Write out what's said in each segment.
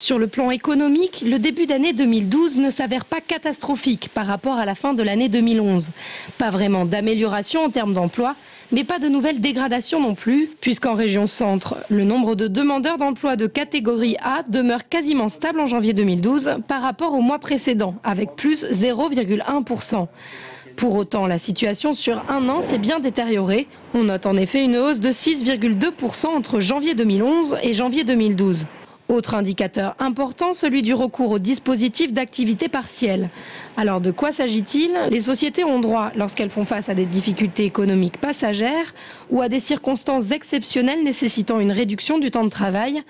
Sur le plan économique, le début d'année 2012 ne s'avère pas catastrophique par rapport à la fin de l'année 2011. Pas vraiment d'amélioration en termes d'emploi, mais pas de nouvelles dégradations non plus, puisqu'en région centre, le nombre de demandeurs d'emploi de catégorie A demeure quasiment stable en janvier 2012 par rapport au mois précédent, avec plus 0,1%. Pour autant, la situation sur un an s'est bien détériorée. On note en effet une hausse de 6,2% entre janvier 2011 et janvier 2012. Autre indicateur important, celui du recours au dispositif d'activité partielle. Alors de quoi s'agit-il? Les sociétés ont droit, lorsqu'elles font face à des difficultés économiques passagères ou à des circonstances exceptionnelles nécessitant une réduction du temps de travail,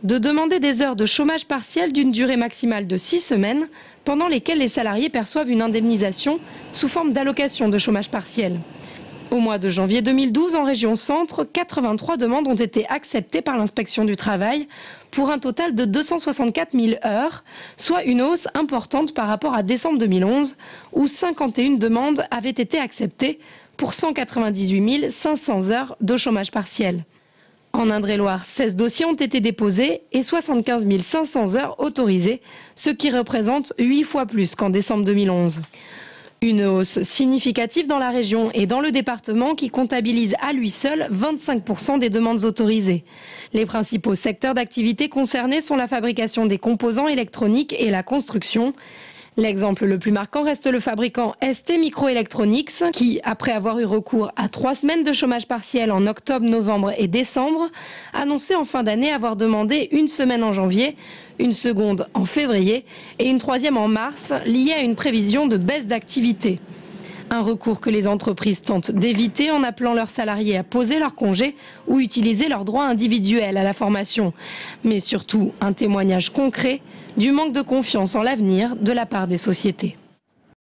de demander des heures de chômage partiel d'une durée maximale de 6 semaines, pendant lesquelles les salariés perçoivent une indemnisation sous forme d'allocation de chômage partiel. Au mois de janvier 2012, en région centre, 83 demandes ont été acceptées par l'inspection du travail pour un total de 264 000 heures, soit une hausse importante par rapport à décembre 2011, où 51 demandes avaient été acceptées pour 198 500 heures de chômage partiel. En Indre-et-Loire, 16 dossiers ont été déposés et 75 500 heures autorisées, ce qui représente 8 fois plus qu'en décembre 2011. Une hausse significative dans la région et dans le département qui comptabilise à lui seul 25% des demandes autorisées. Les principaux secteurs d'activité concernés sont la fabrication des composants électroniques et la construction. L'exemple le plus marquant reste le fabricant ST Microelectronics qui, après avoir eu recours à 3 semaines de chômage partiel en octobre, novembre et décembre, annonçait en fin d'année avoir demandé 1 semaine en janvier, une seconde en février et une troisième en mars, liée à une prévision de baisse d'activité. Un recours que les entreprises tentent d'éviter en appelant leurs salariés à poser leurs congés ou utiliser leurs droits individuels à la formation. Mais surtout un témoignage concret du manque de confiance en l'avenir de la part des sociétés.